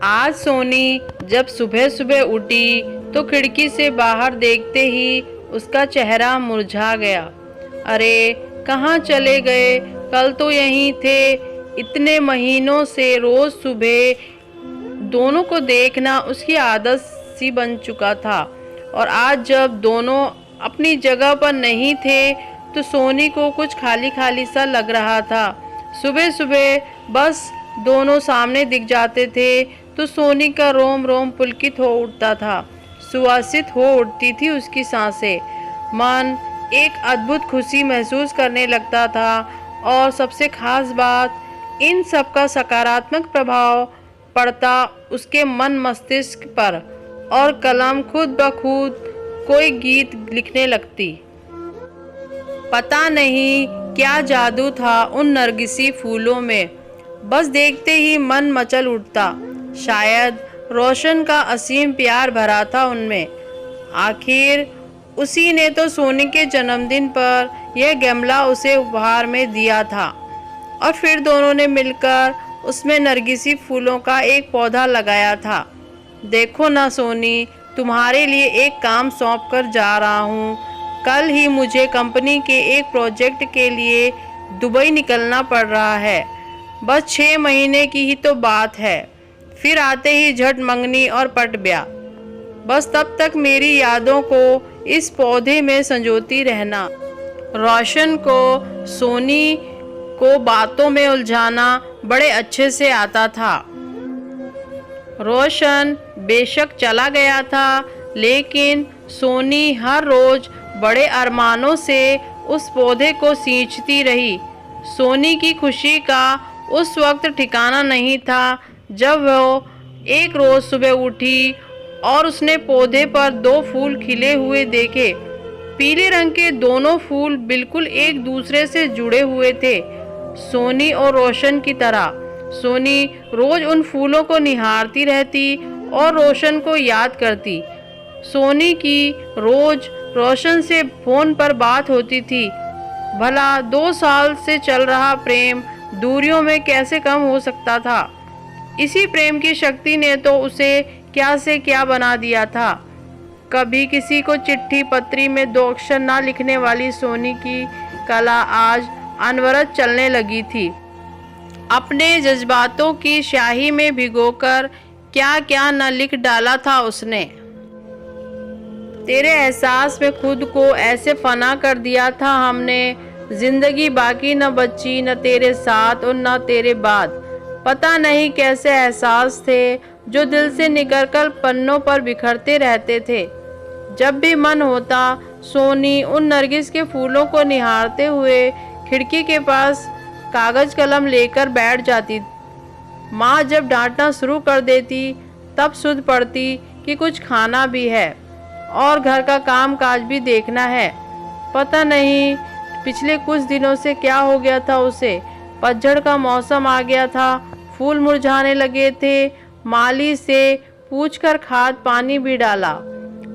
आज सोनी जब सुबह सुबह उठी तो खिड़की से बाहर देखते ही उसका चेहरा मुरझा गया। अरे कहाँ चले गए? कल तो यहीं थे। इतने महीनों से रोज सुबह दोनों को देखना उसकी आदत सी बन चुका था, और आज जब दोनों अपनी जगह पर नहीं थे तो सोनी को कुछ खाली खाली सा लग रहा था। सुबह सुबह बस दोनों सामने दिख जाते थे तो सोनी का रोम रोम पुलकित हो उठता था, सुवासित हो उठती थी उसकी सांसें। मन एक अद्भुत खुशी महसूस करने लगता था, और सबसे खास बात, इन सब का सकारात्मक प्रभाव पड़ता उसके मन मस्तिष्क पर, और कलम खुद ब खुद कोई गीत लिखने लगती। पता नहीं क्या जादू था उन नरगिसी फूलों में, बस देखते ही मन मचल उठता। शायद रोशन का असीम प्यार भरा था उनमें। आखिर उसी ने तो सोनी के जन्मदिन पर यह गमला उसे उपहार में दिया था, और फिर दोनों ने मिलकर उसमें नरगिसी फूलों का एक पौधा लगाया था। देखो ना सोनी, तुम्हारे लिए एक काम सौंप कर जा रहा हूँ। कल ही मुझे कंपनी के एक प्रोजेक्ट के लिए दुबई निकलना पड़ रहा है। बस 6 महीने की ही तो बात है, फिर आते ही झट मंगनी और पट ब्याह। बस तब तक मेरी यादों को इस पौधे में संजोती रहना। रोशन को सोनी को बातों में उलझाना बड़े अच्छे से आता था। रोशन बेशक चला गया था, लेकिन सोनी हर रोज बड़े अरमानों से उस पौधे को सींचती रही। सोनी की खुशी का उस वक्त ठिकाना नहीं था जब वो एक रोज सुबह उठी और उसने पौधे पर 2 फूल खिले हुए देखे। पीले रंग के दोनों फूल बिल्कुल एक दूसरे से जुड़े हुए थे, सोनी और रोशन की तरह। सोनी रोज उन फूलों को निहारती रहती और रोशन को याद करती। सोनी की रोज रोशन से फोन पर बात होती थी। भला 2 साल से चल रहा प्रेम दूरियों में कैसे कम हो सकता था? इसी प्रेम की शक्ति ने तो उसे क्या से क्या बना दिया था। कभी किसी को चिट्ठी पत्री में 2 अक्षर ना लिखने वाली सोनी की कला आज अनवरत चलने लगी थी। अपने जज्बातों की स्याही में भिगोकर क्या क्या न लिख डाला था उसने। तेरे एहसास में खुद को ऐसे फना कर दिया था हमने, जिंदगी बाकी न बची, न तेरे साथ और न तेरे बाद। पता नहीं कैसे एहसास थे जो दिल से निकलकर पन्नों पर बिखरते रहते थे। जब भी मन होता सोनी उन नरगिस के फूलों को निहारते हुए खिड़की के पास कागज कलम लेकर बैठ जाती। माँ जब डांटना शुरू कर देती तब सुध पड़ती कि कुछ खाना भी है और घर का काम काज भी देखना है। पता नहीं पिछले कुछ दिनों से क्या हो गया था उसे। पतझड़ का मौसम आ गया था, फूल मुरझाने लगे थे। माली से पूछकर खाद पानी भी डाला।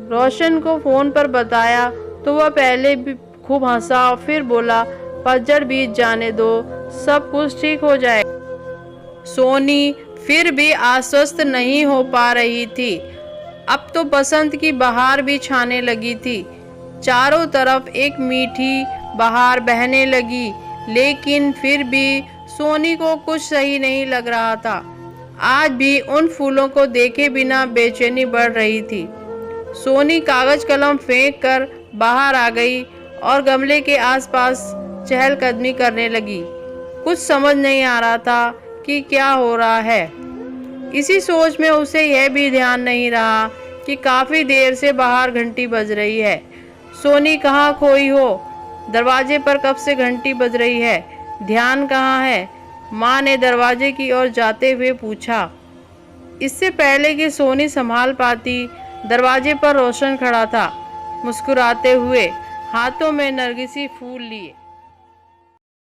रोशन को फ़ोन पर बताया तो वह पहले भी खूब हंसा, फिर बोला पतझड़ बीत जाने दो, सब कुछ ठीक हो जाएगा। सोनी फिर भी आश्वस्त नहीं हो पा रही थी। अब तो बसंत की बहार भी छाने लगी थी। चारों तरफ एक मीठी बहार बहने लगी, लेकिन फिर भी सोनी को कुछ सही नहीं लग रहा था। आज भी उन फूलों को देखे बिना बेचैनी बढ़ रही थी। सोनी कागज कलम फेंक कर बाहर आ गई और गमले के आसपास चहलकदमी करने लगी। कुछ समझ नहीं आ रहा था कि क्या हो रहा है। इसी सोच में उसे यह भी ध्यान नहीं रहा कि काफ़ी देर से बाहर घंटी बज रही है। सोनी कहाँ खोई हो? दरवाजे पर कब से घंटी बज रही है, ध्यान कहाँ है? माँ ने दरवाजे की ओर जाते हुए पूछा। इससे पहले कि सोनी संभाल पाती, दरवाजे पर रोशन खड़ा था, मुस्कुराते हुए, हाथों में नरगिसी फूल लिए।